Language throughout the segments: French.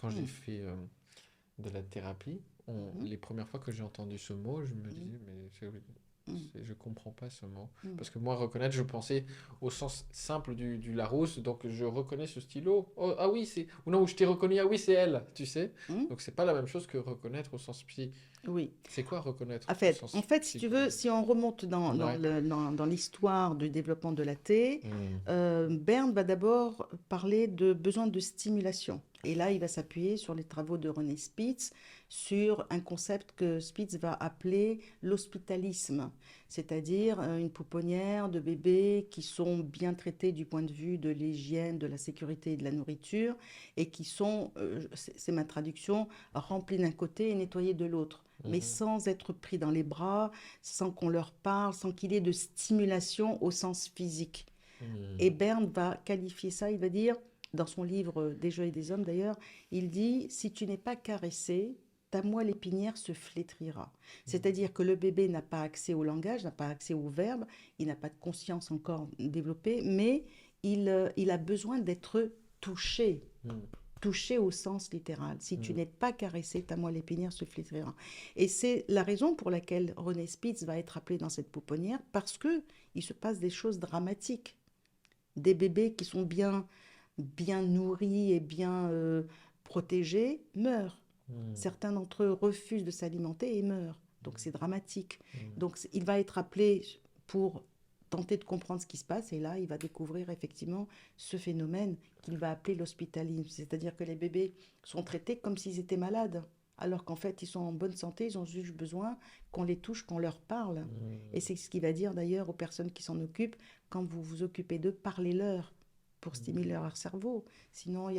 quand j'ai Mm. fait de la thérapie, Mhm. les premières fois que j'ai entendu ce mot, je me Mhm. disais, mais Mm. je comprends pas ce mot. Mm. Parce que moi, reconnaître, je pensais au sens simple du Larousse, donc je reconnais ce stylo. Oh, ah oui, c'est. Ou non, je t'ai reconnu, ah oui, c'est elle, tu sais. Mm. Donc c'est pas la même chose que reconnaître au sens psy. Oui. C'est quoi reconnaître au En sens fait, si tu veux, psychologique? si on remonte Ouais. dans l'histoire du développement de la T, Hmm. Berne va d'abord parler de besoin de stimulation. Et là, il va s'appuyer sur les travaux de René Spitz, sur un concept que Spitz va appeler l'hospitalisme, c'est-à-dire une pouponnière de bébés qui sont bien traités du point de vue de l'hygiène, de la sécurité et de la nourriture, et qui sont, c'est ma traduction, remplis d'un côté et nettoyés de l'autre, mais Mhm. sans être pris dans les bras, sans qu'on leur parle, sans qu'il y ait de stimulation au sens physique. Hmm. Et Berne va qualifier ça, il va dire, dans son livre Des jeux et des hommes d'ailleurs, il dit, si tu n'es pas caressé, ta moelle épinière se flétrira. C'est-à-dire que le bébé n'a pas accès au langage, n'a pas accès au verbe, il n'a pas de conscience encore développée, mais il a besoin d'être touché, Hmm. touché au sens littéral. Si tu Hmm. n'es pas caressé, ta moelle épinière se flétrira. Et c'est la raison pour laquelle René Spitz va être appelé dans cette pouponnière, parce que il se passe des choses dramatiques. Des bébés qui sont bien nourris et bien protégés meurent. Hmm. Certains d'entre eux refusent de s'alimenter et meurent. Donc c'est dramatique. Hmm. Donc il va être appelé pour tenter de comprendre ce qui se passe et là il va découvrir effectivement ce phénomène qu'il va appeler l'hospitalisme. C'est-à-dire que les bébés sont traités comme s'ils étaient malades alors qu'en fait ils sont en bonne santé, ils ont juste besoin qu'on les touche, qu'on leur parle. Et Hmm. c'est ce qu'il va dire d'ailleurs aux personnes qui s'en occupent, quand vous vous occupez d'eux, parlez-leur pour stimuler Hmm. leur cerveau. Sinon,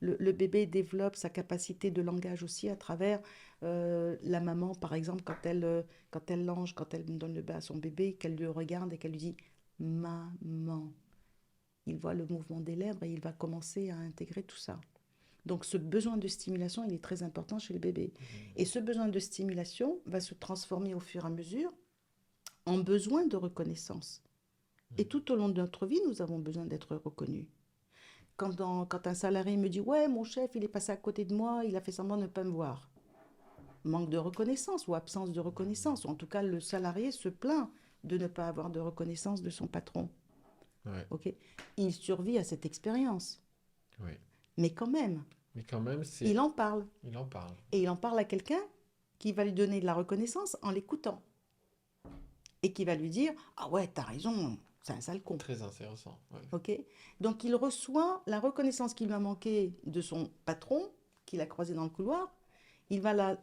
le bébé développe sa capacité de langage aussi à travers la maman, par exemple, quand elle lange, quand elle donne le bain à son bébé, qu'elle le regarde et qu'elle lui dit maman. Il voit le mouvement des lèvres et il va commencer à intégrer tout ça. Donc ce besoin de stimulation, il est très important chez le bébé. Et ce besoin de stimulation va se transformer au fur et à mesure en besoin de reconnaissance. Et tout au long de notre vie, nous avons besoin d'être reconnus. Quand un salarié me dit ouais, mon chef, il est passé à côté de moi, il a fait semblant de ne pas me voir. Manque de reconnaissance ou absence de reconnaissance. Ou en tout cas, le salarié se plaint de ne pas avoir de reconnaissance de son patron. Ouais. Ok, il survit à cette expérience. Oui. Mais quand même, Mais quand même, il en parle. il en parle. Et il en parle à quelqu'un qui va lui donner de la reconnaissance en l'écoutant. Et qui va lui dire ah ouais, t'as raison, c'est un sale con. Très intéressant. Ouais. Ok. Donc il reçoit la reconnaissance qu'il m'a manqué de son patron, qu'il a croisé dans le couloir. Il va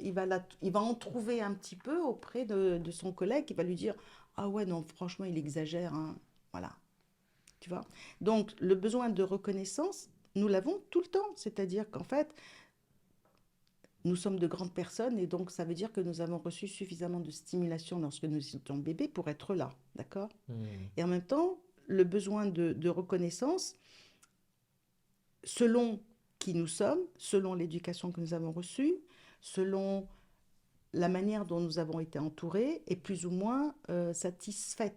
en trouver un petit peu auprès de son collègue qui va lui dire ah ouais, non, franchement, il exagère, hein. Voilà, tu vois. Donc le besoin de reconnaissance, nous l'avons tout le temps. C'est-à-dire qu'en fait, nous sommes de grandes personnes et donc ça veut dire que nous avons reçu suffisamment de stimulation lorsque nous étions bébés pour être là. D'accord. Hmm. Et en même temps, le besoin de reconnaissance, selon qui nous sommes, selon l'éducation que nous avons reçue, selon la manière dont nous avons été entourés, est plus ou moins satisfait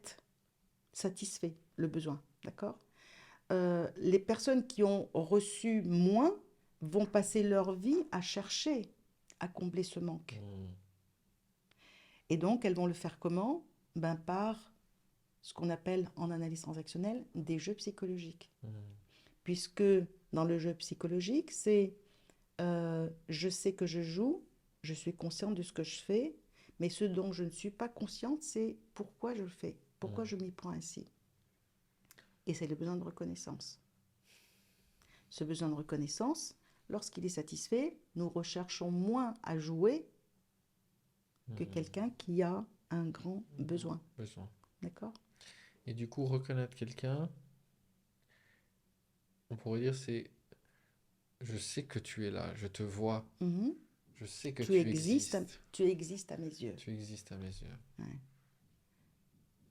le besoin. D'accord. Les personnes qui ont reçu moins vont passer leur vie à chercher à combler ce manque. Hmm. Et donc, elles vont le faire comment? Ben, par ce qu'on appelle en analyse transactionnelle des jeux psychologiques. Hmm. Puisque dans le jeu psychologique, c'est je sais que je joue, je suis consciente de ce que je fais, mais ce dont je ne suis pas consciente, c'est pourquoi je le fais, pourquoi Hmm. je m'y prends ainsi. Et c'est le besoin de reconnaissance. Ce besoin de reconnaissance, lorsqu'il est satisfait, nous recherchons moins à jouer que Hmm. quelqu'un qui a un grand besoin. Besoin. D'accord. Et du coup, reconnaître quelqu'un, on pourrait dire c'est je sais que tu es là, je te vois, Mhm. je sais que Tu tu existes, existes, tu existes à mes yeux. tu existes à mes yeux. Ouais.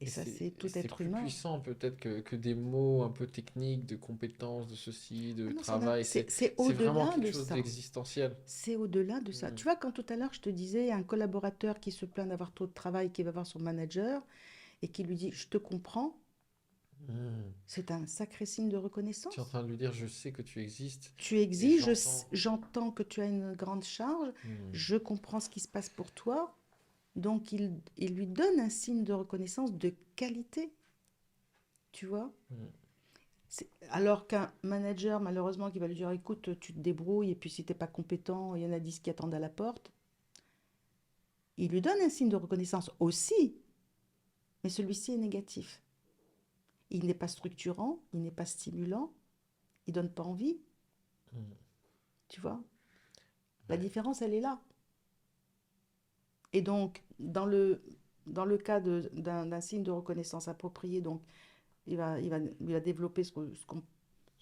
Et Et ça, c'est et tout c'est être plus humain. puissant peut-être que des mots un peu techniques, de compétences, de ceci, Ah de non, travail. c'est C'est vraiment au-delà quelque de chose ça. d'existentiel. C'est au-delà de ça. Hmm. Tu vois, quand tout à l'heure, je te disais, un collaborateur qui se plaint d'avoir trop de travail, qui va voir son manager et qui lui dit, je te comprends, Hmm. C'est un sacré signe de Tu es en reconnaissance. train de lui dire, je sais que tu existes Tu et exiges, j'entends. j'entends que tu as une grande charge, Hmm. je comprends ce qui se passe pour toi, donc il lui donne un signe de reconnaissance de qualité, tu vois. Hmm. Alors qu'un manager, malheureusement, qui va lui dire, écoute, tu te débrouilles, et puis si t'es pas compétent, il y en a 10 qui attendent à la porte, il lui donne un signe de reconnaissance aussi, mais celui-ci est négatif. Il n'est pas structurant, il n'est pas stimulant, il donne pas envie, Hmm. tu vois. La Ouais. différence, elle est là. Et donc, dans le cas d'un signe de reconnaissance approprié, donc il va développer ce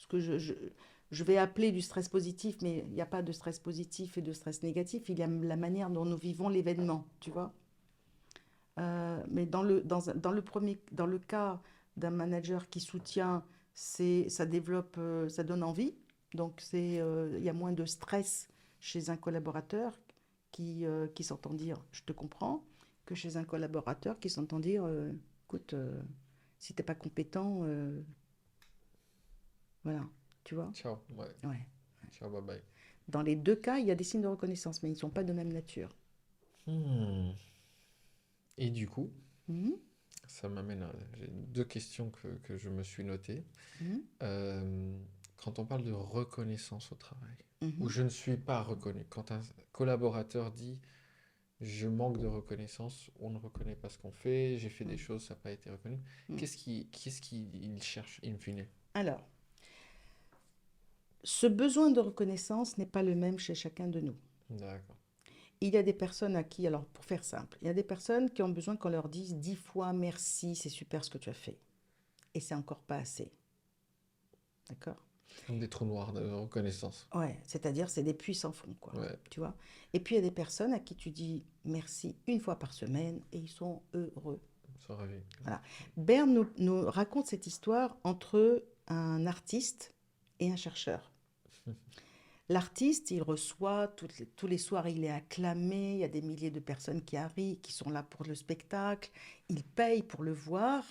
que je vais appeler du stress positif, mais il n'y a pas de stress positif et de stress négatif, il y a la manière dont nous vivons l'événement, tu vois. Mais dans le cas d'un manager qui soutient, ça développe, ça donne envie. Donc il y a moins de stress chez un collaborateur qui s'entend dire je te comprends, que chez un collaborateur qui s'entend dire écoute, si t'es pas compétent, voilà, tu vois. Ciao. Ouais. Ouais. Ciao, bye bye. Dans les deux cas, il y a des signes de reconnaissance, mais ils ne sont pas de même nature. Hmm. Et du coup, Mhm, ça m'amène à... J'ai deux questions que je me suis notées. mhm, Euh, Quand on parle de reconnaissance au travail, où mhm, je ne suis pas reconnu, quand un collaborateur dit je manque de reconnaissance, on ne reconnaît pas ce qu'on fait, j'ai fait des mhm, choses, ça n'a pas été reconnu, mhm. qu'est-ce qu'il cherche in fine? Alors, ce besoin de reconnaissance n'est pas le même chez chacun de nous. D'accord. Il y a des personnes à qui, alors pour faire simple, il y a des personnes qui ont besoin qu'on leur dise 10 fois merci, c'est super ce que tu as fait. Et c'est encore pas assez. D'accord. Comme des trous noirs de reconnaissance. Ouais, c'est-à-dire c'est des puits sans fond, quoi. Ouais, Tu vois. Et puis il y a des personnes à qui tu dis merci une fois par semaine et ils sont heureux. ça revient. Voilà. Berne nous raconte cette histoire entre un artiste et un chercheur. L'artiste, il reçoit tous les soirs, il est acclamé, il y a des milliers de personnes qui arrivent, qui sont là pour le spectacle, il paye pour le voir.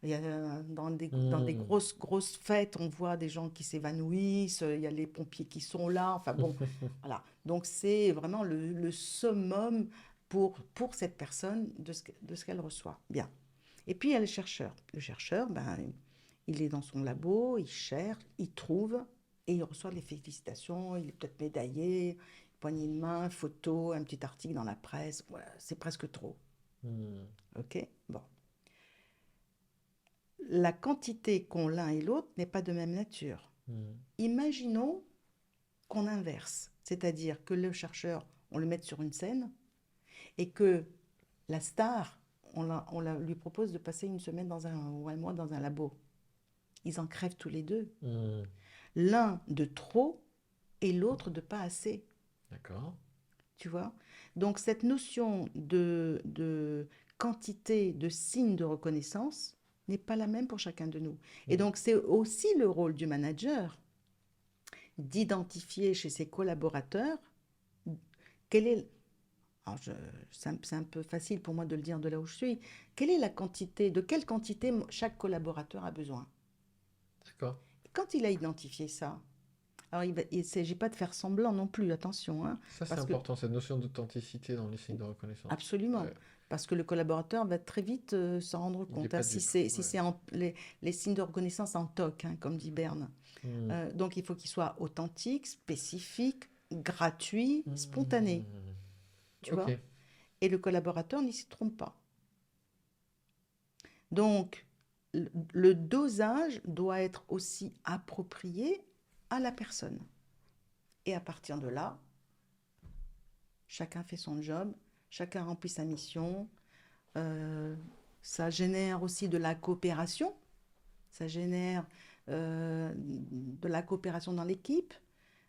Il y a, dans des Hmm. grosses fêtes, on voit des gens qui s'évanouissent, il y a les pompiers qui sont là, enfin bon, voilà. Donc c'est vraiment le summum pour cette personne de ce qu'elle reçoit. Bien. Et puis il y a le chercheur. Le chercheur, ben, il est dans son labo, il cherche, il trouve et il reçoit les félicitations. Il est peut-être médaillé, poignée de main, photo, un petit article dans la presse. Voilà, c'est presque trop. Hmm. Ok. Bon. La quantité qu'ont l'un et l'autre n'est pas de même nature. Hmm. Imaginons qu'on inverse, c'est-à-dire que le chercheur, on le mette sur une scène et que la star, lui propose de passer une semaine ou un mois dans un labo. Ils en crèvent tous les deux. Hmm. L'un de trop et l'autre de pas assez, D'accord. tu vois. Donc cette notion de quantité, de signe de reconnaissance n'est pas la même pour chacun de nous. Et Hmm. donc c'est aussi le rôle du manager d'identifier chez ses collaborateurs quelle est... Alors c'est un peu facile pour moi de le dire de là où je suis. Quelle est la quantité, de quelle quantité chaque collaborateur a besoin. D'accord. Et quand il a identifié ça, alors il ne s'agit pas de faire semblant non plus, attention, hein, Ça, c'est parce que important, cette notion d'authenticité dans les signes de reconnaissance. absolument, Ouais. parce que le collaborateur va très vite s'en rendre Il n'est compte, hein, pas si dupe. c'est si Ouais. c'est les signes de reconnaissance en toc, hein, comme dit Berne. Hmm. Donc il faut qu'il soit authentique, spécifique, gratuit, spontané, Hmm. tu Ok. vois. Et le collaborateur n'y s'y trompe pas. Donc le dosage doit être aussi approprié à la personne. Et à partir de là, chacun fait son job, chacun remplit sa mission. Euh, Ça génère aussi de la coopération, ça génère de la coopération dans l'équipe,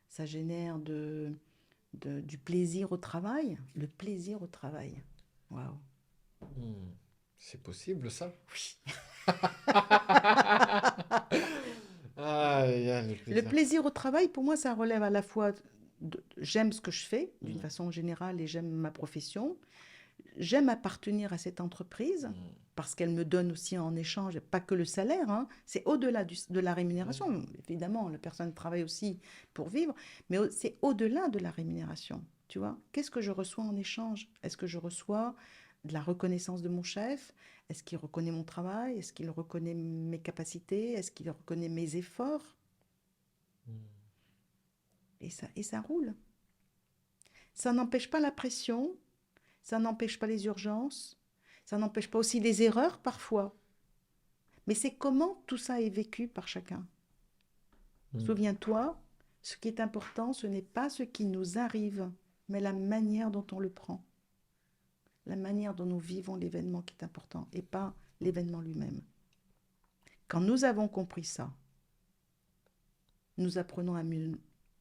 ça génère du plaisir au travail, le plaisir au travail. Waouh. Hmm. C'est possible, ça? Oui. Ah, il y a le Le plaisir. plaisir au travail, pour moi, ça relève à la fois j'aime ce que je fais d'une Hmm. façon générale et j'aime ma profession, j'aime appartenir à cette entreprise Mm. parce qu'elle me donne aussi en échange, pas que le salaire, hein, c'est au-delà de la rémunération. Mm. Évidemment, la personne travaille aussi pour vivre, mais c'est au-delà de la rémunération. Tu vois, qu'est-ce que je reçois en échange? Est-ce que je reçois de la reconnaissance de mon chef? Est-ce qu'il reconnaît mon travail? Est-ce qu'il reconnaît mes capacités? Est-ce qu'il reconnaît mes efforts? Mm. Et ça roule. Ça n'empêche pas la pression, ça n'empêche pas les urgences, ça n'empêche pas aussi les erreurs parfois. Mais c'est comment tout ça est vécu par chacun. Mm. Souviens-toi, ce qui est important, ce n'est pas ce qui nous arrive, mais la manière dont on le prend. La manière dont nous vivons l'événement qui est important et pas l'événement lui-même. Quand nous avons compris ça, nous apprenons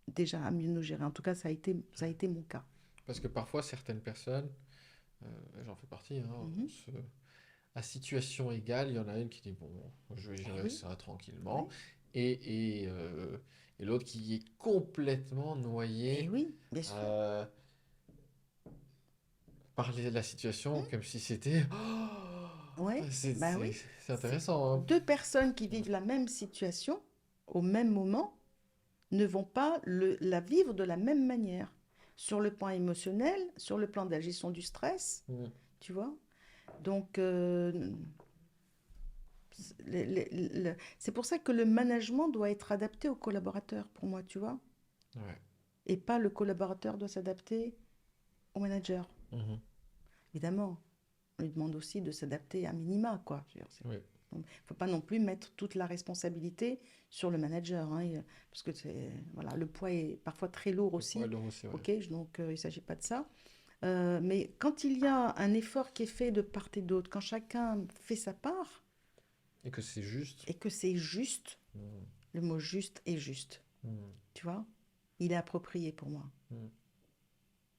déjà à mieux nous gérer. En tout cas, ça a été mon cas. Parce que parfois, certaines personnes, j'en fais partie, hein, Mhm. à situation égale, il y en a une qui dit, bon, je vais gérer Oui, ça tranquillement, oui. et l'autre qui est complètement Eh noyé oui, bien sûr. euh, par la situation, comme si c'était... Oui, Oh, c'est bah c'est- oui. c'est C'est intéressant, hein. deux personnes qui vivent la même situation au même moment ne vont pas la vivre de la même manière. Sur le plan émotionnel, sur le plan de la gestion du stress, Mm. tu vois. Donc, c'est pour ça que le management doit être adapté aux collaborateurs, pour moi, tu vois. Ouais. Et pas le collaborateur doit s'adapter au manager. Mhm. Évidemment, on lui demande aussi de s'adapter à minima, quoi. Je veux dire, Oui. il ne faut pas non plus mettre toute la responsabilité sur le manager, hein, parce que voilà, le poids est parfois très lourd Le poids aussi. lourd aussi, ouais. Ok, donc il ne s'agit pas de ça. Mais quand il y a un effort qui est fait de part et d'autre, quand chacun fait sa part, Et que c'est juste. et que c'est juste, Mm. le mot juste est juste, Mm. tu vois, il est approprié pour moi. Mm.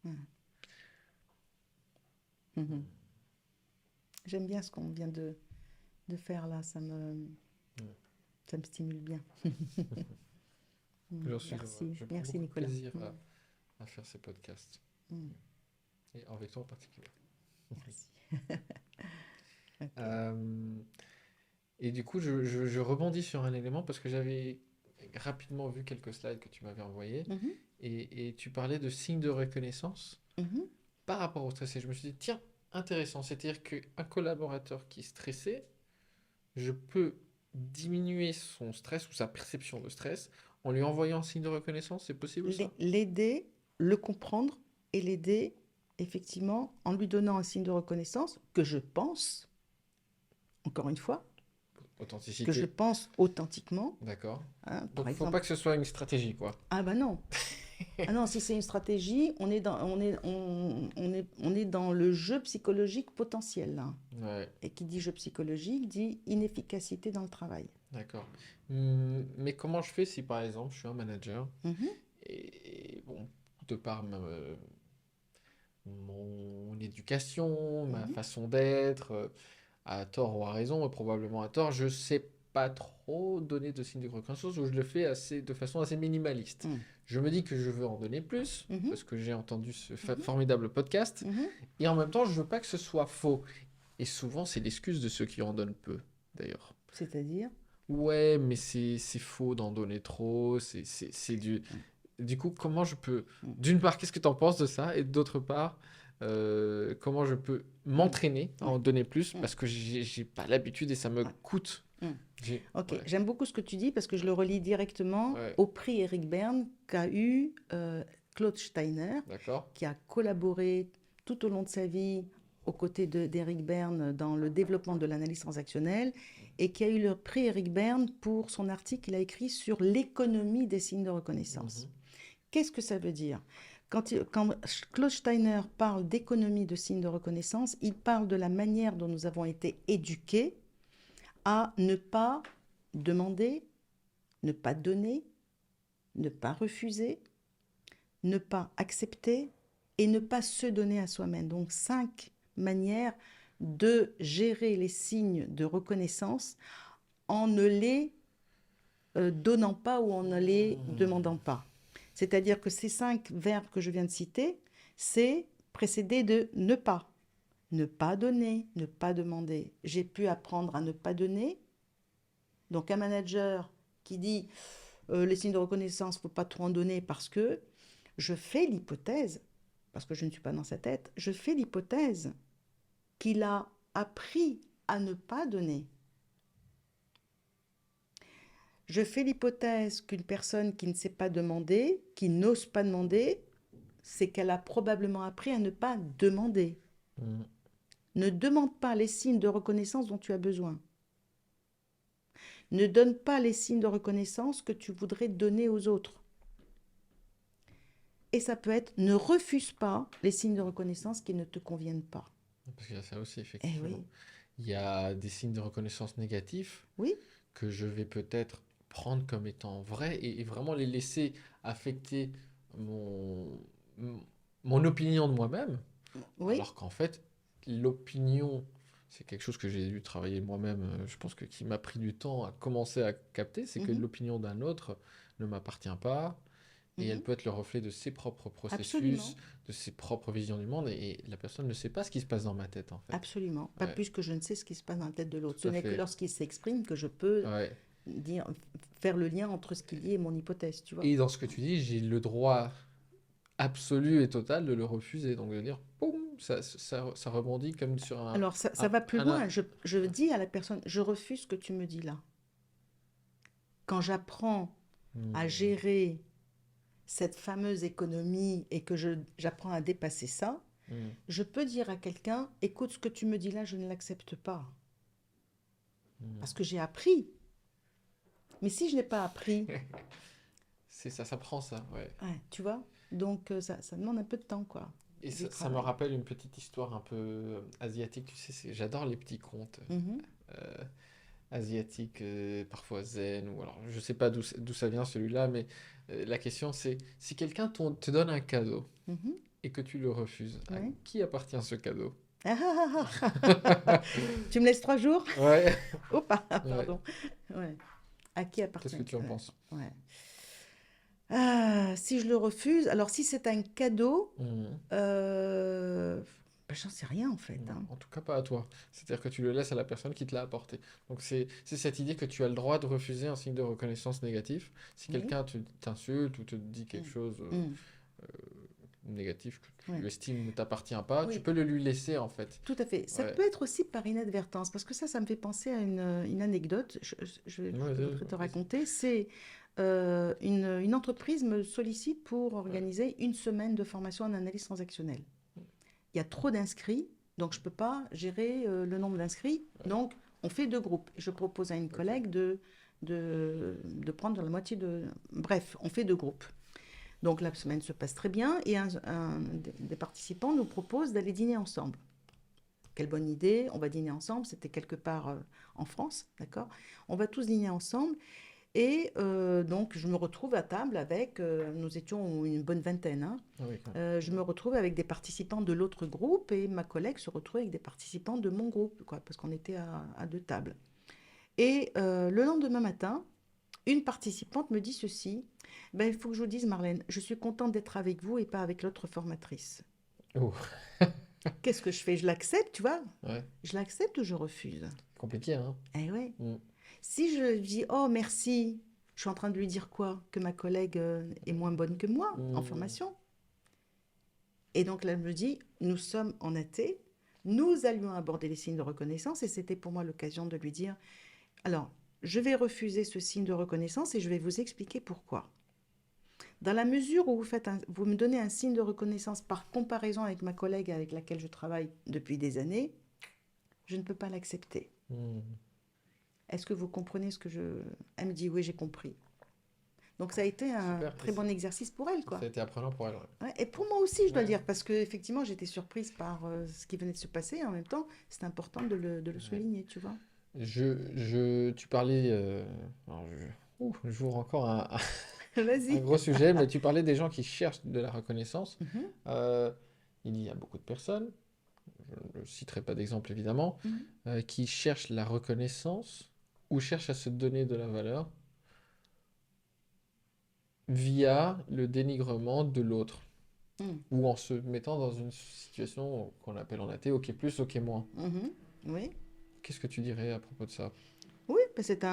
Mm. Mhm. J'aime bien ce qu'on vient de faire là, Mm. ça me stimule bien. J'en suis heureux. Merci, Je prends merci beaucoup de Nicolas. plaisir à faire ces podcasts. Mm. Et avec toi en particulier. Merci. Ok. Euh, et du coup, je rebondis sur un élément parce que j'avais rapidement vu quelques slides que tu m'avais envoyés Mhm, et tu parlais de signes de reconnaissance mhm, par rapport au stress. Et je me suis dit, tiens, intéressant. C'est-à-dire qu'un collaborateur qui est stressé, je peux diminuer son stress ou sa perception de stress en lui envoyant un signe de reconnaissance. C'est possible ça? L'aider, le comprendre et l'aider effectivement en lui donnant un signe de reconnaissance que je pense, encore une fois, que je Authenticité. pense authentiquement, D'accord. hein, par Donc, faut pas exemple. que ce soit une stratégie, quoi. Ah bah non, ah non, si c'est une stratégie, on est dans le jeu psychologique potentiel, là. Ouais, Et qui dit jeu psychologique dit inefficacité dans le travail. d'accord. Mais comment je fais si, par exemple, je suis un manager Mhm, et bon, de par mon éducation, ma mhm, façon d'être, à tort ou à raison, probablement à tort, je sais pas trop donner de signes de reconnaissance ou je le fais de façon assez minimaliste. mhm, Je me dis que je veux en donner plus mhm, parce que j'ai entendu ce mhm, formidable podcast mhm. et en même temps, je veux pas que ce soit faux. Et souvent, c'est l'excuse de ceux qui en donnent peu, d'ailleurs. C'est-à-dire, Ouais, mais c'est faux d'en donner trop. C'est du... Du coup, comment je peux... mhm, D'une part, qu'est-ce que tu en penses de ça? Et d'autre part, comment je peux mhm, m'entraîner à ouais, en donner plus? mhm, Parce que j'ai pas l'habitude et ça me ouais, coûte. mhm. Ok, Ouais, j'aime beaucoup ce que tu dis parce que je le relie directement ouais, au prix Eric Berne qu'a eu Claude Steiner, d'accord. qui a collaboré tout au long de sa vie aux côtés d'Eric Berne dans le développement de l'analyse transactionnelle et qui a eu le prix Eric Berne pour son article qu'il a écrit sur l'économie des signes de reconnaissance. Mhm, Qu'est-ce que ça veut dire? Quand Claude Steiner parle d'économie de signes de reconnaissance, il parle de la manière dont nous avons été éduqués à ne pas demander, ne pas donner, ne pas refuser, ne pas accepter et ne pas se donner à soi-même. Donc 5 manières de gérer les signes de reconnaissance en ne les donnant pas ou en ne les demandant pas. C'est-à-dire que ces 5 verbes que je viens de citer, c'est précédé de ne pas. Ne pas donner, ne pas demander. J'ai pu apprendre à ne pas donner. Donc un manager qui dit les signes de reconnaissance, il ne faut pas trop en donner parce que je fais l'hypothèse, parce que je ne suis pas dans sa tête, je fais l'hypothèse qu'il a appris à ne pas donner. Je fais l'hypothèse qu'une personne qui ne sait pas demander, qui n'ose pas demander, c'est qu'elle a probablement appris à ne pas demander. Mm. Ne demande pas les signes de reconnaissance dont tu as besoin. Ne donne pas les signes de reconnaissance que tu voudrais donner aux autres. Et ça peut être ne refuse pas les signes de reconnaissance qui ne te conviennent pas. Parce qu'il y a ça aussi, Eh oui, effectivement. Il y a des signes de reconnaissance négatifs oui, que je vais peut-être prendre comme étant vrais et vraiment les laisser affecter mon, m- mon opinion de moi-même, oui. alors qu'en fait, l'opinion, c'est quelque chose que j'ai dû travailler moi-même, je pense que qui m'a pris du temps à commencer à capter, c'est que Mhm, l'opinion d'un autre ne m'appartient pas, et elle mhm. peut être le reflet de ses propres processus, Absolument, de ses propres visions du monde, et la personne ne sait pas ce qui se passe dans ma tête, en fait. absolument. Pas Ouais, plus que je ne sais ce qui se passe dans la tête de l'autre. Ce tout à n'est que fait. lorsqu'il s'exprime que je peux Ouais. dire, faire le lien entre ce qu'il dit et mon hypothèse, tu vois. Et dans ce que tu dis, j'ai le droit absolu et total de le refuser. Donc de dire, boum, ça rebondit comme sur Alors, ça un, va plus un- loin. Je dis à la personne, je refuse ce que tu me dis là. Quand j'apprends à Hmm, gérer cette fameuse économie et que j'apprends à dépasser ça, hmm, je peux dire à quelqu'un, écoute, ce que tu me dis là, je ne l'accepte pas. hmm. Parce que j'ai appris. Mais si je n'ai pas appris, C'est ça, ça prend ça, ouais. ouais, tu vois, donc ça demande un peu de temps, quoi, Et du ça me travail. rappelle une petite histoire un peu asiatique, tu sais, j'adore les petits contes Mhm. euh, asiatiques, parfois zen, ou alors je sais pas d'où ça vient celui-là, mais la question c'est, si quelqu'un te donne un cadeau Mhm. et que tu le refuses, à Ouais. qui appartient ce cadeau? Ah, ah, ah, ah. Tu me laisses 3 jours? Ouais, Oh, ouais. pardon. Ouais. À qui Qu'est-ce appartient? que tu en Ouais. penses? Ouais. Ah, si je le refuse, alors si c'est un cadeau, Mhm. j'en sais rien en fait, Non, hein. en tout cas pas à toi. C'est-à-dire que tu le laisses à la personne qui te l'a apporté. Donc c'est cette idée que tu as le droit de refuser un signe de reconnaissance négatif. Si Oui. quelqu'un t'insulte ou te dit quelque Mm. chose Mm. euh, négatif que Ouais. tu estimes ne t'appartient pas, tu Oui, peux le lui laisser en fait. tout à fait. Ça Ouais. peut être aussi par inadvertance, parce que ça me fait penser à une anecdote. Ouais, Je vas-y, voudrais te vas-y. raconter. C'est une entreprise me sollicite pour Ouais. organiser une semaine de formation en analyse transactionnelle. Il y a trop d'inscrits, donc je ne peux pas gérer le nombre d'inscrits. Ouais. Donc, on fait 2 groupes. Je propose à une Ok. collègue de prendre la moitié de... Bref, on fait 2 groupes. Donc, la semaine se passe très bien et un des participants nous propose d'aller dîner ensemble. Quelle bonne idée, on va dîner ensemble. C'était quelque part en France, d'accord? On va tous dîner ensemble. Et donc, je me retrouve à table avec, nous étions une bonne vingtaine, hein. Ah oui, quand Je même. me retrouve avec des participants de l'autre groupe et ma collègue se retrouve avec des participants de mon groupe, quoi, parce qu'on était à 2 tables. Et le lendemain matin, une participante me dit ceci, ben, il faut que je vous dise, Marlène, je suis contente d'être avec vous et pas avec l'autre formatrice. Oh. Qu'est-ce que je fais? Je l'accepte, tu vois? Ouais. Je l'accepte ou je refuse? Compliqué, hein? Eh ouais. Mm. Si je dis, oh merci, je suis en train de lui dire quoi? Que ma collègue est moins bonne que moi en Mm. formation. Et donc là, elle me dit, nous sommes en athée, nous allions aborder les signes de reconnaissance et c'était pour moi l'occasion de lui dire, alors, je vais refuser ce signe de reconnaissance et je vais vous expliquer pourquoi. Dans la mesure où vous me donnez un signe de reconnaissance par comparaison avec ma collègue avec laquelle je travaille depuis des années, je ne peux pas l'accepter. Mm. Est-ce que vous comprenez ce que je... Elle me dit, oui, j'ai compris. Donc ça a été un Super. très bon exercice pour elle, Ça quoi. a été apprenant pour elle, Ouais, et pour moi aussi, je ouais. dois Ouais. dire, parce que effectivement, j'étais surprise par ce qui venait de se passer. En même temps, c'est important de le Ouais. souligner, tu vois. Tu parlais, alors j'ouvre encore un Vas-y. gros sujet, mais tu parlais des gens qui cherchent de la reconnaissance. Mhm, Euh, il y a beaucoup de personnes, je ne citerai pas d'exemple évidemment, mhm. qui cherchent la reconnaissance ou cherchent à se donner de la valeur via le dénigrement de l'autre. Mm. ou en se mettant dans une situation qu'on appelle en athée OK+, OK-. Mhm. Oui. Qu'est-ce que tu dirais à propos de ça? Oui, ben c'est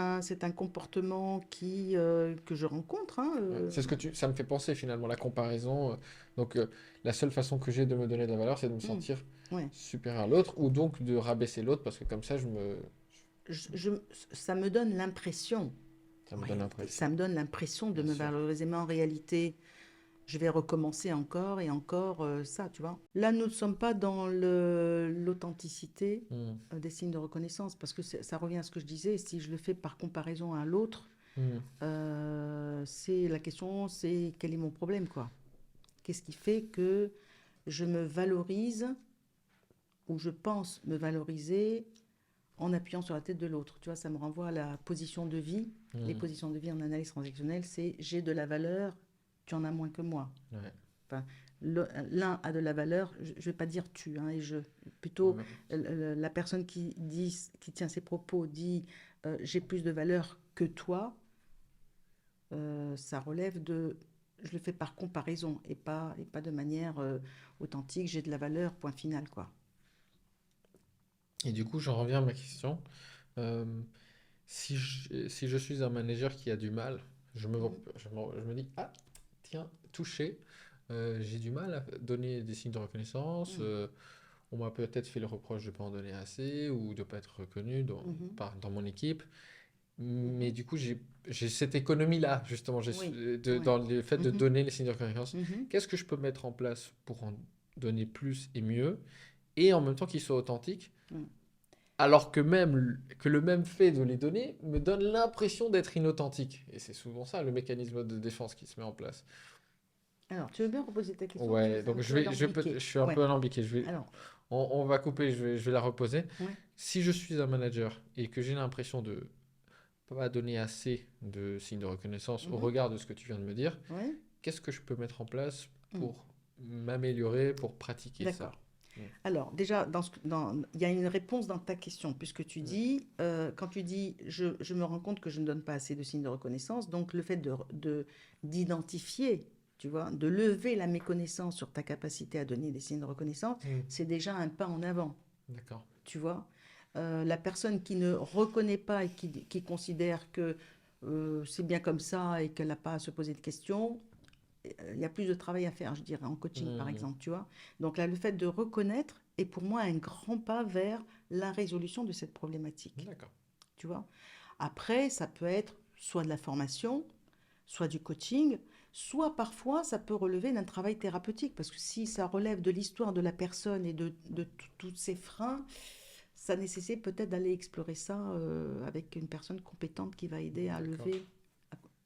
un comportement que je rencontre, hein, Ouais. Ça me fait penser finalement, la comparaison. Donc, la seule façon que j'ai de me donner de la valeur, c'est de me mm, sentir ouais. supérieur à l'autre, ou donc de rabaisser l'autre, parce que comme ça, Je- je- Ça me donne l'impression, ça en me donne réalité, l'impression, ça me donne l'impression de bien me sûr. valoriser, mais en réalité, je vais recommencer encore et encore ça, tu vois. Là, nous ne sommes pas dans l'authenticité Hmm. des signes de reconnaissance, parce que ça revient à ce que je disais, si je le fais par comparaison à l'autre, Hmm. c'est la question, c'est quel est mon problème, quoi. Qu'est-ce qui fait que je me valorise ou je pense me valoriser en appuyant sur la tête de l'autre. Tu vois, ça me renvoie à la position de vie. Les Hmm. positions de vie en analyse transactionnelle, c'est j'ai de la valeur, tu en as moins que moi. Ouais. Enfin, l'un a de la valeur, je ne vais pas dire tu, hein, et je. Ouais, Plutôt, ouais. la personne qui tient ses propos dit j'ai plus de valeur que toi, ça relève de. Je le fais par comparaison et pas de manière authentique, j'ai de la valeur, point final, quoi. Et du coup, j'en reviens à ma question. Euh, si je suis un manager qui a du mal, Mhm. je me dis, ah, tiens, touché, j'ai du mal à donner des signes de reconnaissance. Mhm. On m'a peut-être fait le reproche de ne pas en donner assez ou de ne pas être reconnu Mhm. dans mon équipe. Mais Mhm. du coup, j'ai cette économie-là, justement, Oui, oui. dans le fait de Mhm. donner les signes de reconnaissance. Mhm. Qu'est-ce que je peux mettre en place pour en donner plus et mieux, et en même temps qu'ils soient authentiques, Mhm. alors que que le même fait de les donner me donne l'impression d'être inauthentique. Et c'est souvent ça, le mécanisme de défense qui se met en place. Alors, tu veux bien reposer ta question? Tu Ouais, es un donc peu je alambiqué. suis un Ouais. peu alambiqué. Alors, On va couper, je vais la reposer. ouais. Si je suis un manager et que j'ai l'impression de pas donner assez de signes de reconnaissance au Mhm. regard de ce que tu viens de me dire, Ouais. qu'est-ce que je peux mettre en place Mhm. pour m'améliorer, pour pratiquer ça? D'accord. Mm. Alors, déjà, il y a une réponse dans ta question, puisque tu Mm. dis, quand tu dis, je me rends compte que je ne donne pas assez de signes de reconnaissance, donc le fait d'identifier, tu vois, de lever la méconnaissance sur ta capacité à donner des signes de reconnaissance, Mm. c'est déjà un pas en avant, D'accord. tu vois. La personne qui ne reconnaît pas et qui considère que c'est bien comme ça et qu'elle n'a pas à se poser de questions, il y a plus de travail à faire, je dirais, en coaching par Mm. exemple, tu vois. Donc là, le fait de reconnaître est pour moi un grand pas vers la résolution de cette problématique, D'accord. tu vois. Après, ça peut être soit de la formation, soit du coaching, soit parfois ça peut relever d'un travail thérapeutique, parce que si ça relève de l'histoire de la personne et de tous ses freins, ça nécessite peut-être d'aller explorer ça avec une personne compétente qui va aider à D'accord. lever,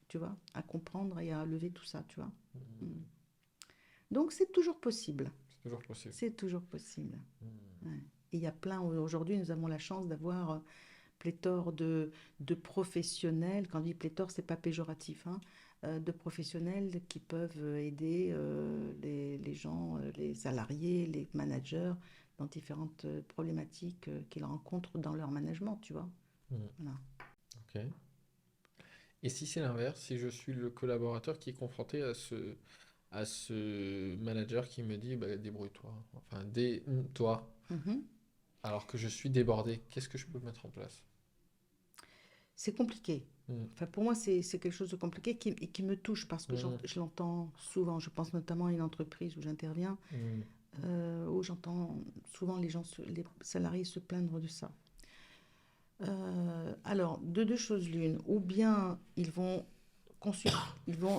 tu vois, à comprendre et à lever tout ça, tu vois. Mm. Mm. Donc c'est toujours possible. C'est toujours possible. C'est toujours possible. Mm. Ouais. Et il y a plein, aujourd'hui nous avons la chance d'avoir pléthore de professionnels, quand je dis pléthore c'est pas péjoratif, hein, de professionnels qui peuvent aider les gens, les salariés, les managers dans différentes problématiques qu'ils rencontrent dans leur management, tu vois. Mm. Voilà. Ok. Et si c'est l'inverse, si je suis le collaborateur qui est confronté à ce manager qui me dit bah, débrouille-toi, enfin toi, Mhm. alors que je suis débordé, qu'est-ce que je peux mettre en place? C'est compliqué. Mm. Enfin, pour moi, c'est quelque chose de compliqué et qui me touche parce que Mm. je l'entends souvent. Je pense notamment à une entreprise où j'interviens, Mm. où j'entends souvent les salariés se plaindre de ça. Alors, de deux choses l'une, ou bien ils vont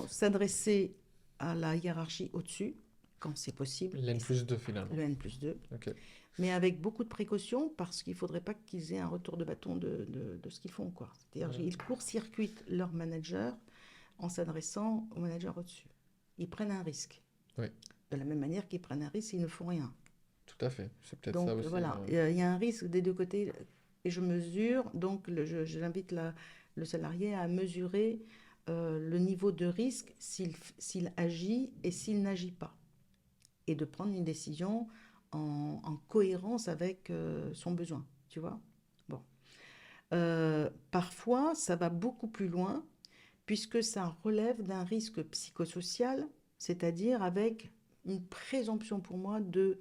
s'adresser à la hiérarchie au-dessus, quand c'est possible, et L'N+2 finalement. le N+2, Ok. mais avec beaucoup de précautions parce qu'il ne faudrait pas qu'ils aient un retour de bâton de ce qu'ils font, quoi. C'est-à-dire Mm. qu'ils court-circuitent leur manager en s'adressant au manager au-dessus. Ils prennent un risque. Oui, De la même manière qu'ils prennent un risque s'ils ne font rien. tout à fait. C'est peut-être ça Donc aussi. voilà, il y a un risque des deux côtés. Et je mesure, donc j'invite le salarié à mesurer le niveau de risque s'il agit et s'il n'agit pas. Et de prendre une décision en cohérence avec son besoin, tu vois. Bon. Parfois, ça va beaucoup plus loin puisque ça relève d'un risque psychosocial, c'est-à-dire avec une présomption pour moi de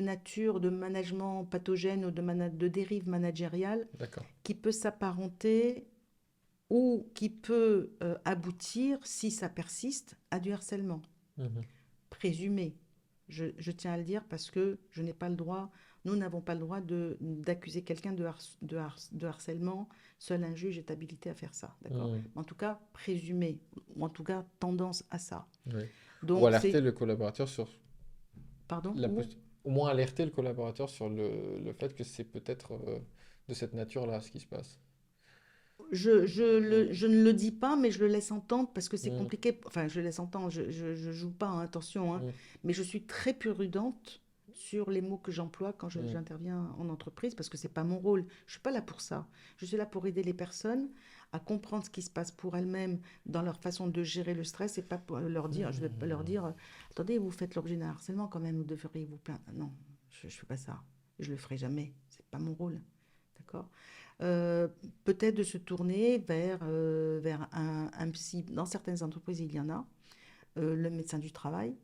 nature, de management pathogène ou de dérive managériale D'accord. qui peut s'apparenter ou qui peut aboutir, si ça persiste, à du harcèlement. Mhm. Présumé. Je tiens à le dire parce que je n'ai pas le droit, nous n'avons pas le droit d'accuser quelqu'un de harcèlement. Seul un juge est habilité à faire ça, d'accord? Mhm. Mais en tout cas, présumé, ou en tout cas, tendance à ça. Oui. Ou Donc, alerter c'est, le collaborateur sur pardon, la au moins alerter le collaborateur sur le fait que c'est peut-être de cette nature-là ce qui se passe. je ne le dis pas, mais je le laisse entendre parce que c'est Mhm. compliqué. Enfin, je laisse entendre, je joue pas, hein, attention, hein, Mhm. mais je suis très prudente sur les mots que j'emploie quand Mhm. j'interviens en entreprise parce que c'est pas mon rôle. Je suis pas là pour ça. Je suis là pour aider les personnes à comprendre ce qui se passe pour elles-mêmes dans leur façon de gérer le stress et pas pour leur dire, je vais pas leur dire, attendez, vous faites l'objet d'un harcèlement quand même, vous devriez vous plaindre. Non, je fais pas ça. Je le ferai jamais. C'est pas mon rôle. D'accord? Euh, Peut-être de se tourner vers un psy. Dans certaines entreprises, il y en a. Le médecin du travail,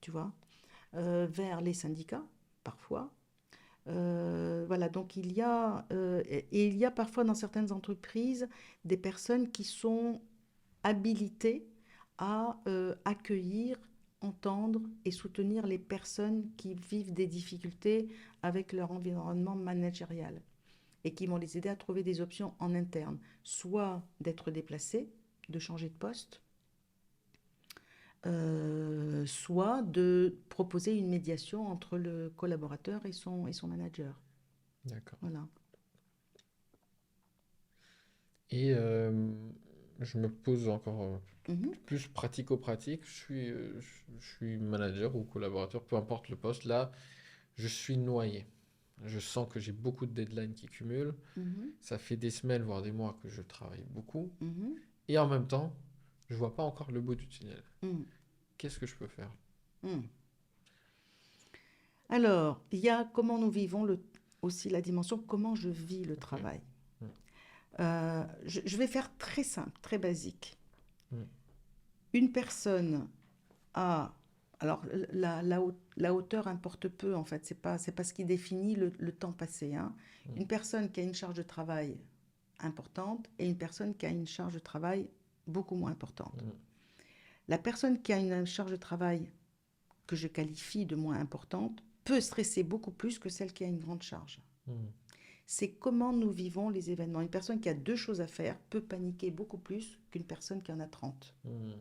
tu vois. Vers les syndicats, parfois. Voilà, donc et il y a parfois dans certaines entreprises des personnes qui sont habilitées à accueillir, entendre et soutenir les personnes qui vivent des difficultés avec leur environnement managérial et qui vont les aider à trouver des options en interne, soit d'être déplacés, de changer de poste, soit de proposer une médiation entre le collaborateur et son manager. D'accord. Voilà. Et je me pose encore Mhm, plus pratico-pratique. Je suis manager ou collaborateur, peu importe le poste. Là, je suis noyé. Je sens que j'ai beaucoup de deadlines qui cumulent. mhm, Ça fait des semaines, voire des mois que je travaille beaucoup. mhm, Et en même temps, je vois pas encore le bout du tunnel. mhm, Qu'est-ce que je peux faire? mhm. Alors, il y a comment nous vivons aussi la dimension comment je vis le Ok. travail. Mm, Je vais faire très simple, très basique. mm, Une personne a... Alors, la hauteur importe peu, en fait. C'est pas ce qui définit le temps passé, hein. mm, Une personne qui a une charge de travail importante et une personne qui a une charge de travail beaucoup moins importante. mm, La personne qui a une charge de travail que je qualifie de moins importante peut stresser beaucoup plus que celle qui a une grande charge. mm, C'est comment nous vivons les événements. Une personne qui a deux choses à faire peut paniquer beaucoup plus qu'une personne qui en a 30. mm,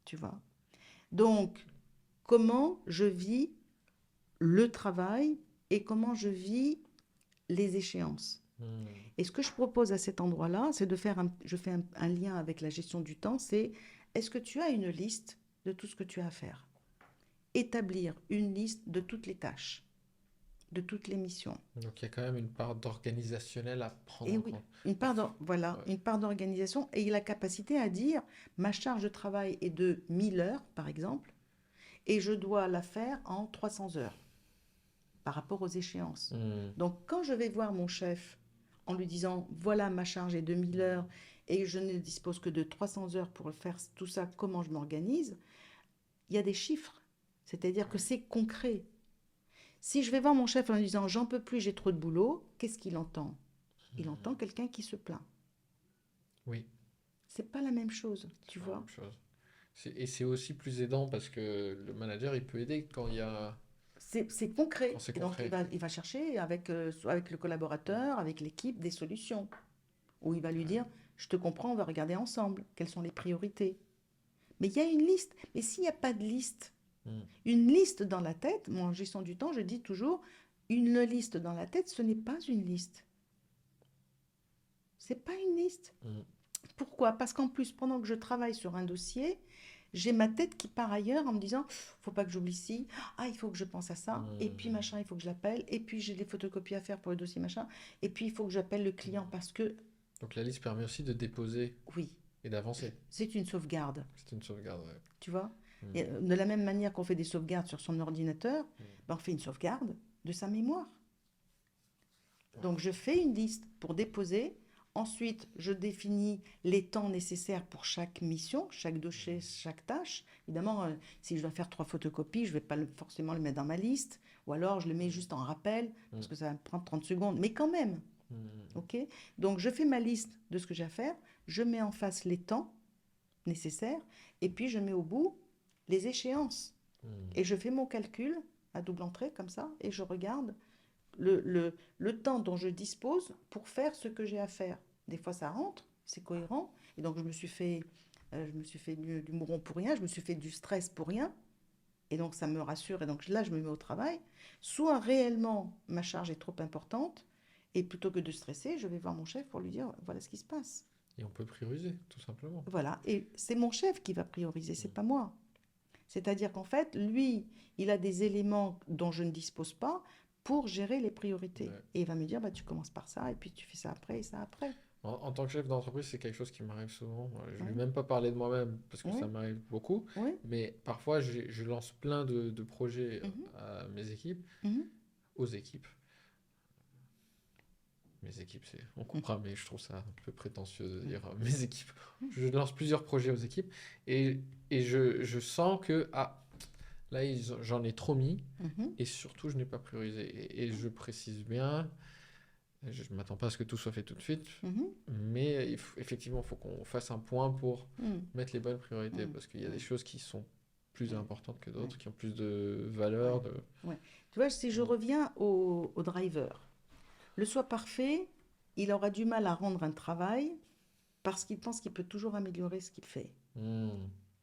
Tu vois? Donc, comment je vis le travail et comment je vis les échéances. mm. Et ce que je propose à cet endroit-là, c'est de faire je fais un lien avec la gestion du temps, c'est est-ce que tu as une liste de tout ce que tu as à faire? Établir une liste de toutes les tâches, de toutes les missions. Donc il y a quand même une part d'organisationnel à prendre Et en oui, compte. Ouais. une part d'organisation et la capacité à dire ma charge de travail est de 1000 heures, par exemple, et je dois la faire en 300 heures par rapport aux échéances. Mm, Donc, quand je vais voir mon chef en lui disant voilà, ma charge est de 1000 heures et je ne dispose que de 300 heures pour faire tout ça, comment je m'organise, il y a des chiffres. C'est-à-dire que c'est concret. Si je vais voir mon chef en lui disant j'en peux plus, j'ai trop de boulot, qu'est-ce qu'il entend? Il entend quelqu'un qui se plaint. oui, C'est pas la même chose, c'est tu pas la vois. même chose. Et c'est aussi plus aidant parce que le manager, il peut aider C'est quand concret. c'est Et donc, concret. il va chercher soit avec le collaborateur, avec l'équipe, des solutions. Ou il va lui dire, je te comprends, on va regarder ensemble. Quelles sont les priorités? Mais il y a une liste. Mais s'il n'y a pas de liste, Mm, une liste dans la tête, moi en gestion du temps, je dis toujours, une liste dans la tête, ce n'est pas une liste. C'est pas une liste. mm, Pourquoi? Parce qu'en plus, pendant que je travaille sur un dossier, j'ai ma tête qui part ailleurs en me disant, faut pas que j'oublie ci, ah, il faut que je pense à ça, et puis mm. machin, il faut que je l'appelle, et puis j'ai des photocopies à faire pour le dossier machin, et puis il faut que j'appelle le client parce que, Donc la liste permet aussi de déposer oui, et d'avancer. c'est une sauvegarde, C'est une sauvegarde, ouais. tu vois. Mm, Et, de la même manière qu'on fait des sauvegardes sur son ordinateur, mm. ben, on fait une sauvegarde de sa mémoire. Ouais. Donc je fais une liste pour déposer Ensuite, je définis les temps nécessaires pour chaque mission, chaque dossier, chaque tâche. Évidemment, si je dois faire 3 photocopies, je ne vais pas forcément le mettre dans ma liste. Ou alors, je le mets juste en rappel, parce que ça va me prendre 30 secondes. Mais quand même, ok? Donc, je fais ma liste de ce que j'ai à faire. Je mets en face les temps nécessaires. Et puis, je mets au bout les échéances. Et je fais mon calcul à double entrée, comme ça. Et je regarde le temps dont je dispose pour faire ce que j'ai à faire. Des fois, ça rentre, c'est cohérent. Et donc, je me suis fait du mouron pour rien, je me suis fait du stress pour rien. Et donc, ça me rassure. Et donc, là, je me mets au travail. Soit réellement, ma charge est trop importante. Et plutôt que de stresser, je vais voir mon chef pour lui dire, voilà ce qui se passe. Et on peut prioriser, tout simplement. Voilà. Et c'est mon chef qui va prioriser, c'est pas moi. C'est-à-dire qu'en fait, lui, il a des éléments dont je ne dispose pas pour gérer les priorités. Ouais. Et il va me dire, bah, tu commences par ça, et puis tu fais ça après, et ça après. En tant que chef d'entreprise, c'est quelque chose qui m'arrive souvent. Je ne vais Oui, même pas parler de moi-même parce que ça oui, m'arrive beaucoup. oui. Mais parfois, je lance plein de projets Mhm, à mes équipes, mhm, aux équipes. Mes équipes, on comprend, mais je trouve ça un peu prétentieux de dire mes équipes. mhm, Je lance plusieurs projets aux équipes et, je sens que là, j'en ai trop mis mhm, et surtout, je n'ai pas priorisé. Et je précise bien, je ne m'attends pas à ce que tout soit fait tout de suite, mhm, mais effectivement, il faut qu'on fasse un point pour mhm, mettre les bonnes priorités mhm, parce qu'il y a des mhm. choses qui sont plus Ouais, importantes que ouais, d'autres, qui ont plus de ouais, valeur. ouais. Tu vois, si je reviens au driver, le soi parfait, il aura du mal à rendre un travail parce qu'il pense qu'il peut toujours améliorer ce qu'il fait. Hmm.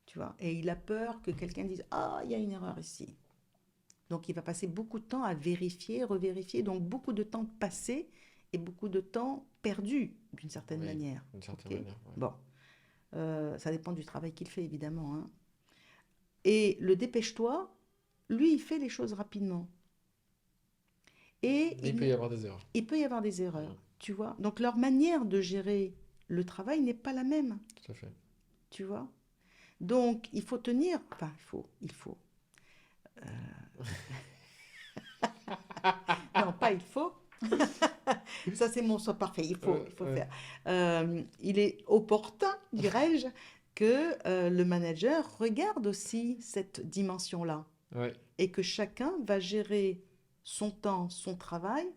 Tu vois, et il a peur que quelqu'un dise, ah, il y a une erreur ici. Donc, il va passer beaucoup de temps à vérifier, revérifier, donc beaucoup de temps passé et beaucoup de temps perdu, d'une certaine Oui, manière. d'une certaine Ok. manière. Ouais. Bon, ça dépend du travail qu'il fait, évidemment, hein. Et le dépêche-toi, lui, il fait les choses rapidement. Et Mais il peut y avoir des erreurs. il peut y avoir des Hmm. erreurs, tu vois. Donc, leur manière de gérer le travail n'est pas la même, Tout à fait. tu vois. Donc, il faut tenir, enfin, il faut. Non, pas il faut. Ça, c'est mon soi parfait. Il faut Ouais. faire. Il est opportun, dirais-je, que le manager regarde aussi cette dimension-là Ouais. et que chacun va gérer son temps, son travail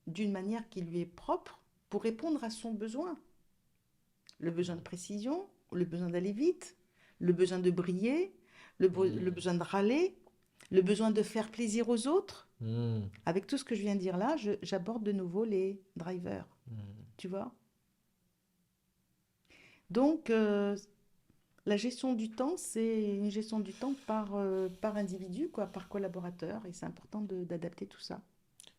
d'une manière qui lui est propre pour répondre à son besoin. Le besoin de précision, le besoin d'aller vite, le besoin de briller, le Hmm. besoin de râler, le besoin de faire plaisir aux autres. Hmm. Avec tout ce que je viens de dire là, j'aborde de nouveau les drivers, Hmm. tu vois. Donc, la gestion du temps, c'est une gestion du temps par individu, quoi, par collaborateur, et c'est important d'adapter tout ça.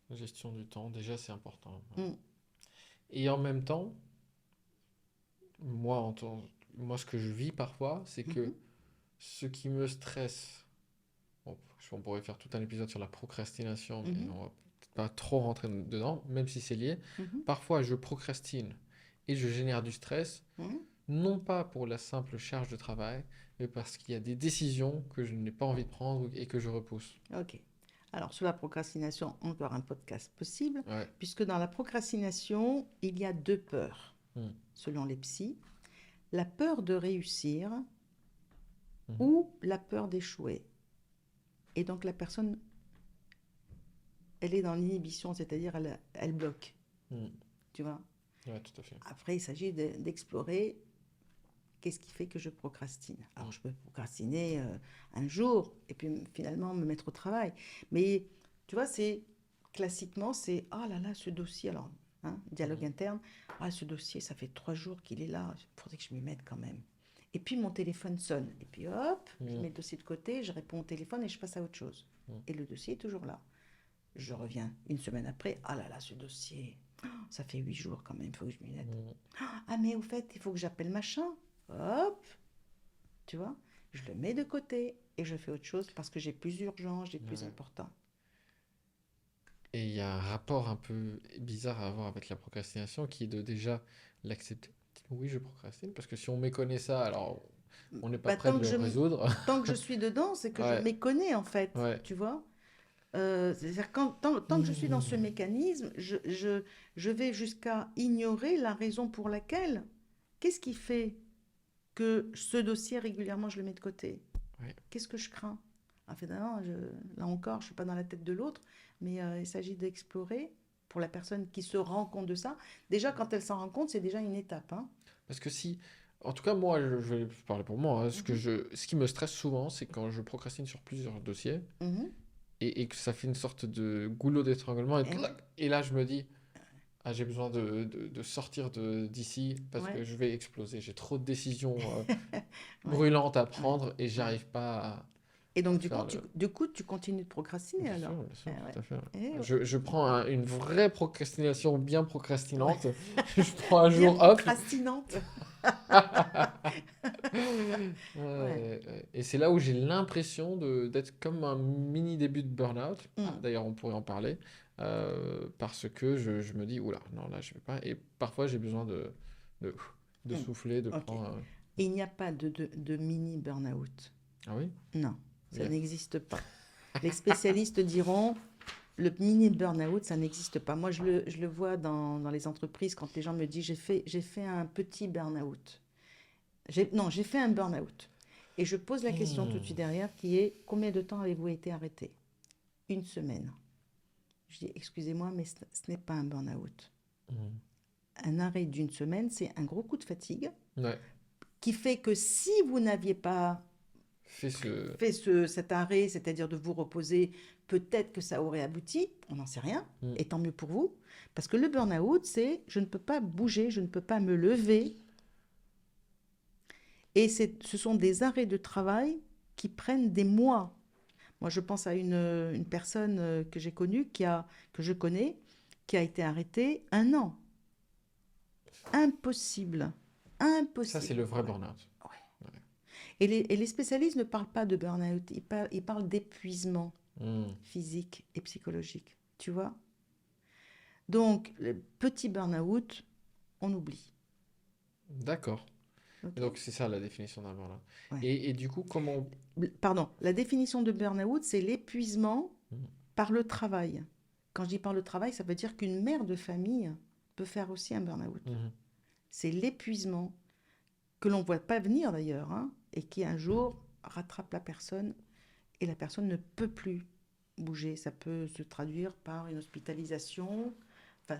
La gestion du temps, déjà, c'est important. Ouais. Mm. Et en même temps, moi, moi, ce que je vis parfois, c'est que Mhm, ce qui me stresse, bon, on pourrait faire tout un épisode sur la procrastination, mais mhm, on va peut-être pas trop rentrer dedans, même si c'est lié. mhm, Parfois, je procrastine et je génère du stress, mhm. non pas pour la simple charge de travail, mais parce qu'il y a des décisions que je n'ai pas envie de prendre et que je repousse. Ok. Alors, sur la procrastination, encore un podcast possible, Ouais. puisque dans la procrastination, il y a deux peurs, Hmm. selon les psys. La peur de réussir Mhm. ou la peur d'échouer. Et donc, la personne, elle est dans l'inhibition, c'est-à-dire elle bloque, Hmm. tu vois. Ouais, tout à fait. Après, il s'agit d'explorer qu'est-ce qui fait que je procrastine. Alors, Hmm. je peux procrastiner un jour et puis finalement me mettre au travail. Mais tu vois, c'est classiquement, c'est ah là là, ce dossier, alors, hein, dialogue Mhm. interne, ah, ce dossier, ça fait 3 jours qu'il est là, il faudrait que je m'y mette quand même. Et puis mon téléphone sonne. Et puis hop, je Hmm. mets le dossier de côté, je réponds au téléphone et je passe à autre chose. Hmm. Et le dossier est toujours là. Je reviens une semaine après, ah là là, ce dossier, ça fait 8 jours quand même, il faut que je m'y mette. Hmm. Ah, mais au fait, il faut que j'appelle machin. Hop, tu vois, je le mets de côté et je fais autre chose parce que j'ai plus urgent, j'ai plus Ouais. important. Et il y a un rapport un peu bizarre à avoir avec la procrastination qui est de déjà l'accepter. Oui, je procrastine, parce que si on méconnaît ça, alors on n'est pas Bah, prêt de le résoudre. tant que je suis dedans, c'est que je Ouais, méconnais en fait, ouais. tu vois. C'est-à-dire tant que je suis dans ce Hmm. mécanisme, je vais jusqu'à ignorer la raison pour laquelle. Qu'est-ce qui fait que ce dossier, régulièrement, je le mets de côté? Ouais. Qu'est-ce que je crains? En fait, non, là encore, je ne suis pas dans la tête de l'autre, mais il s'agit d'explorer pour la personne qui se rend compte de ça. Déjà, quand elle s'en rend compte, c'est déjà une étape, hein. Parce que si, en tout cas, moi, je vais parler pour moi, hein, Mhm, ce qui me stresse souvent, c'est quand je procrastine sur plusieurs dossiers mhm. et que ça fait une sorte de goulot d'étranglement Eh oui, et là, je me dis, ah, j'ai besoin de sortir d'ici parce ouais, que je vais exploser. J'ai trop de décisions ouais, brûlantes à ouais, prendre et ouais. j'arrive pas Et à donc, faire le. du coup, tu continues de procrastiner alors? Bien sûr, Eh ouais, tout à fait. eh ouais, Je prends une vraie procrastination bien ouais. procrastinante. Je prends un Bien jour, hop. procrastinante. Ouais. Et c'est là où j'ai l'impression d'être comme un mini début de burn-out. Ah, Hmm, d'ailleurs, on pourrait en parler. Parce que je me dis, oula, non, là, je vais pas. Et parfois, j'ai besoin de, de hmm. souffler, de Ok. prendre. Il n'y a pas de mini burn-out. Ah oui? Non, Il ça y a- n'existe pas. Les spécialistes diront, le mini burn-out, ça n'existe pas. Moi, je le vois dans les entreprises quand les gens me disent, j'ai fait un petit burn-out. Non, j'ai fait un burn-out. Et je pose la question tout de Hmm. suite derrière qui est, combien de temps avez-vous été arrêté? Une semaine. Je dis, excusez-moi, mais ce n'est pas un burn-out. Hmm. Un arrêt d'une semaine, c'est un gros coup de fatigue Ouais. qui fait que si vous n'aviez pas Fais ce. fait cet arrêt, c'est-à-dire de vous reposer, peut-être que ça aurait abouti, on n'en sait rien, Hmm. et tant mieux pour vous. Parce que le burn-out, c'est je ne peux pas bouger, je ne peux pas me lever. Et ce sont des arrêts de travail qui prennent des mois. Moi, je pense à une personne que j'ai connue, que je connais, qui a été arrêtée 1 an. Impossible. Ça, c'est le Impossible. vrai Ouais, burn-out. ouais. Ouais. Et les spécialistes ne parlent pas de burn-out, ils parlent d'épuisement Hmm. physique et psychologique. Tu vois? Donc, le petit burn-out, on oublie. D'accord. Et Ok? donc, c'est ça la définition d'un burn-out. Ouais. Et du coup, comment. Pardon, la définition de burn-out, c'est l'épuisement Hmm. par le travail. Quand je dis par le travail, ça veut dire qu'une mère de famille peut faire aussi un burn-out. Mhm. C'est l'épuisement que l'on ne voit pas venir d'ailleurs, hein, et qui un jour rattrape la personne et la personne ne peut plus bouger. Ça peut se traduire par une hospitalisation. Enfin,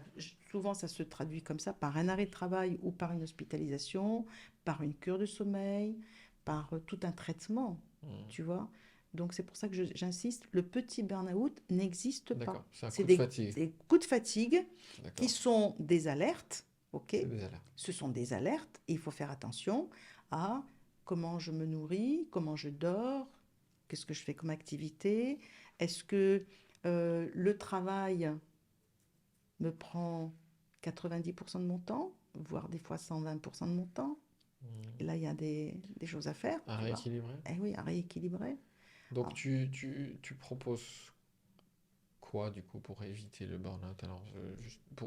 souvent, ça se traduit comme ça, par un arrêt de travail ou par une hospitalisation, par une cure de sommeil, par tout un traitement, Hmm. tu vois. Donc, c'est pour ça que j'insiste, le petit burn-out n'existe pas. D'accord. C'est un C'est coup de fatigue. des coups de fatigue qui D'accord. sont des alertes, ok? C'est des alertes. Ce sont des alertes et il faut faire attention à comment je me nourris, comment je dors, qu'est-ce que je fais comme activité, est-ce que le travail me prend 90% de mon temps, voire des fois 120% de mon temps. Et Hmm. là, il y a des choses à faire, À tu vois. rééquilibrer. Eh oui, à rééquilibrer. Donc, Alors, tu proposes quoi, du coup, pour éviter le burn-out? Alors,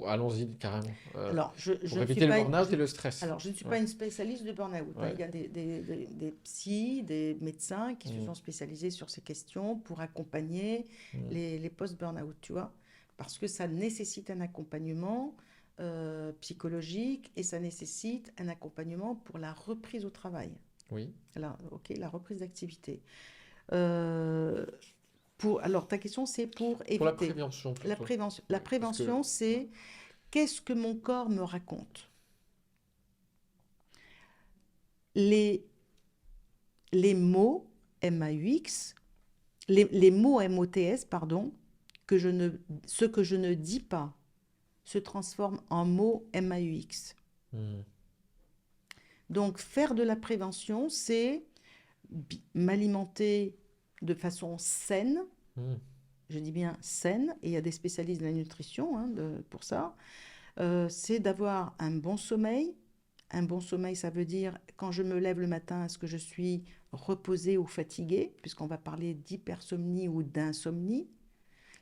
allons-y carrément. alors, Pour éviter le burn-out et le stress. alors, je ne suis Ouais. pas une spécialiste de burn-out, hein. Ouais. Il y a des psys, des médecins qui se Hmm. sont spécialisés sur ces questions pour accompagner Hmm. les post-burn-out, tu vois. Parce que ça nécessite un accompagnement psychologique et ça nécessite un accompagnement pour la reprise au travail. Oui. Ok, la reprise d'activité. Euh, alors, ta question, c'est pour Pour la éviter. prévention plutôt. La Ouais, parce que. prévention, Ouais. c'est qu'est-ce que mon corps me raconte? Les, les mots MAUX, les mots MOTS, pardon, ce que je ne dis pas se transforme en mots MAUX. Hmm. Donc, faire de la prévention, c'est m'alimenter de façon saine, Hmm. je dis bien saine, et il y a des spécialistes de la nutrition hein, pour ça, c'est d'avoir un bon sommeil. Un bon sommeil, ça veut dire quand je me lève le matin, est-ce que je suis reposée ou fatiguée, puisqu'on va parler d'hypersomnie ou d'insomnie.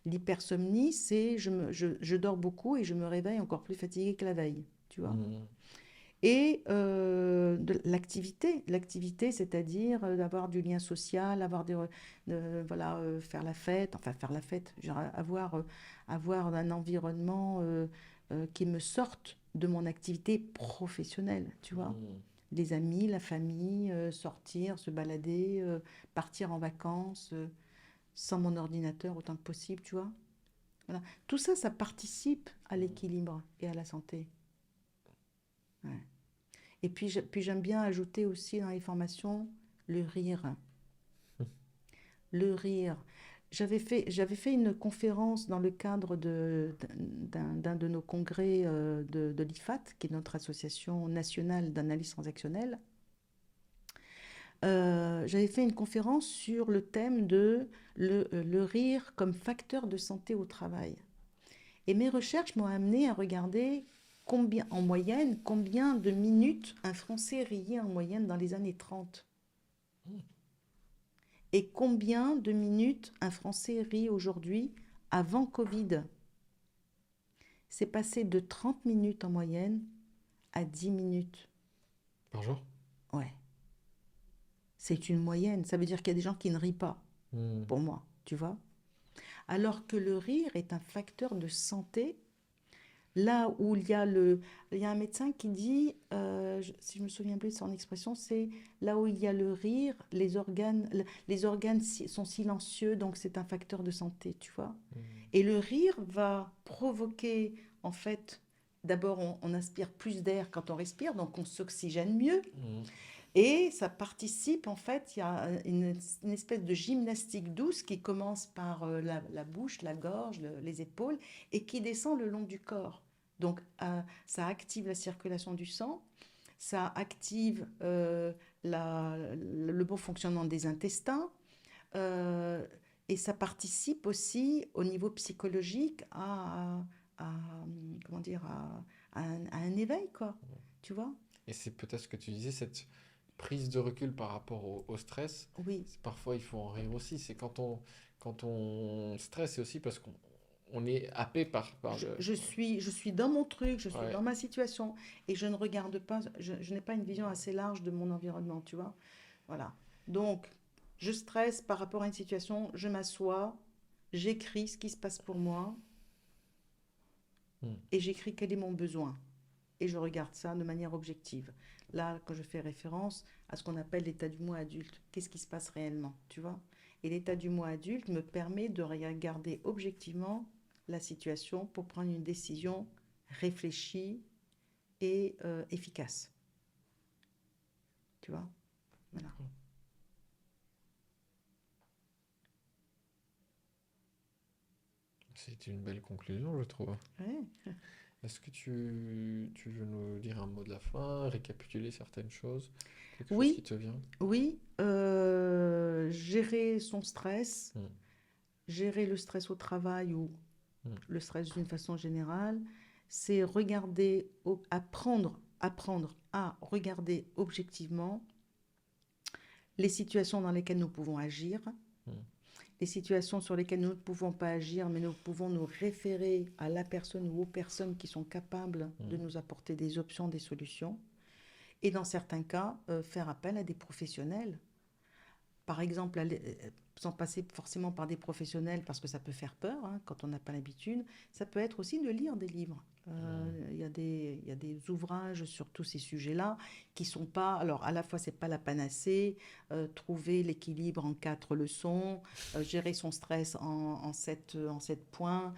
L'hypersomnie, c'est je dors beaucoup et je me réveille encore plus fatiguée que la veille, tu vois. Hmm. et de l'activité. L'activité, c'est-à-dire d'avoir du lien social, voilà, faire la fête, enfin faire la fête, je veux dire, avoir un environnement qui me sorte de mon activité professionnelle, tu vois. Hmm. Les amis, la famille, sortir, se balader, partir en vacances, sans mon ordinateur autant que possible, tu vois. Voilà. Tout ça, ça participe à l'équilibre et à la santé. Ouais. Et puis j'aime bien ajouter aussi dans les formations le rire. Le rire. J'avais fait une conférence dans le cadre d'un de nos congrès de l'IFAT, qui est notre association nationale d'analyse transactionnelle. J'avais fait une conférence sur le thème de le rire comme facteur de santé au travail. Et mes recherches m'ont amené à regarder en moyenne, combien de minutes un Français riait en moyenne dans les années 30. Et combien de minutes un Français rit aujourd'hui avant Covid. C'est passé de 30 minutes en moyenne à 10 minutes. Par jour? Ouais, c'est une moyenne. Ça veut dire qu'il y a des gens qui ne rient pas, Hmm. pour moi, tu vois. Alors que le rire est un facteur de santé. Là où il y a un médecin qui dit, si je me souviens plus de son expression, c'est là où il y a le rire, les organes sont silencieux, donc c'est un facteur de santé, tu vois. Hmm. Et le rire va provoquer, en fait, d'abord on aspire plus d'air quand on respire, donc on s'oxygène mieux. Hmm. Et ça participe, en fait, il y a une espèce de gymnastique douce qui commence par la bouche, la gorge, les épaules, et qui descend le long du corps. Donc, ça active la circulation du sang, ça active le bon fonctionnement des intestins, euh, et ça participe aussi au niveau psychologique comment dire, à un éveil, quoi. Tu vois? Et c'est peut-être ce que tu disais, cette prise de recul par rapport au stress. Oui. Parfois, il faut en rire aussi. C'est quand on stresse, c'est aussi parce qu'on on est happé par je, le. je suis, je suis dans mon truc, je suis Ouais. dans ma situation et je ne regarde pas, je n'ai pas une vision assez large de mon environnement, tu vois. Voilà. Donc, je stresse par rapport à une situation, je m'assois, j'écris ce qui se passe pour moi Hmm. et j'écris quel est mon besoin. Et je regarde ça de manière objective. Là, quand je fais référence à ce qu'on appelle l'état du moi adulte, qu'est-ce qui se passe réellement, tu vois? Et l'état du moi adulte me permet de regarder objectivement la situation pour prendre une décision réfléchie et efficace, tu vois? Voilà. C'est une belle conclusion, je trouve. Ouais. Est-ce que tu veux nous dire un mot de la fin, récapituler certaines choses, quelque chose qui Oui, te vient? oui, gérer son stress, Hmm. gérer le stress au travail ou Hmm. le stress d'une façon générale, c'est apprendre à regarder objectivement les situations dans lesquelles nous pouvons agir, Hmm. les situations sur lesquelles nous ne pouvons pas agir, mais nous pouvons nous référer à la personne ou aux personnes qui sont capables de Hmm. nous apporter des options, des solutions, et dans certains cas, faire appel à des professionnels. Par exemple, sans passer forcément par des professionnels, parce que ça peut faire peur quand on n'a pas l'habitude, ça peut être aussi de lire des livres. Hmm. Il y a des ouvrages sur tous ces sujets-là qui sont pas. Alors, à la fois, c'est pas la panacée, trouver l'équilibre en 4 leçons, gérer son stress en sept points.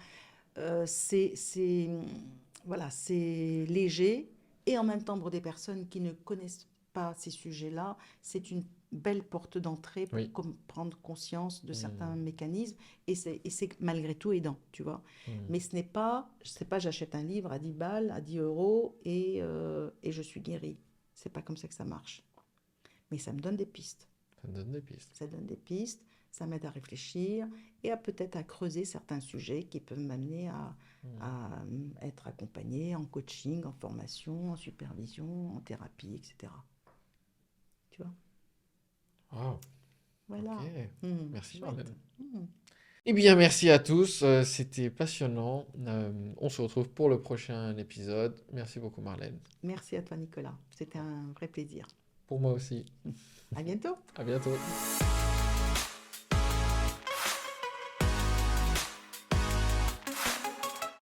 Voilà, c'est léger. Et en même temps, pour des personnes qui ne connaissent pas ces sujets-là, c'est une belle porte d'entrée pour Oui. prendre conscience de Hmm. certains mécanismes. Et c'est malgré tout aidant, tu vois. Hmm. Mais c'est pas j'achète un livre à 10 balles, à 10 euros et je suis guérie. C'est pas comme ça que ça marche. Mais ça me donne des pistes. Ça me donne des pistes. Ça donne des pistes, ça m'aide à réfléchir et peut-être à creuser certains sujets qui peuvent m'amener Hmm. à être accompagnée en coaching, en formation, en supervision, en thérapie, etc. Tu vois? Wow. Ok. Voilà. Merci Chouette. Marlène. Hmm. Eh bien, merci à tous, c'était passionnant. On se retrouve pour le prochain épisode. Merci beaucoup, Marlène. Merci à toi, Nicolas. C'était un vrai plaisir. Pour moi aussi. À bientôt. À bientôt.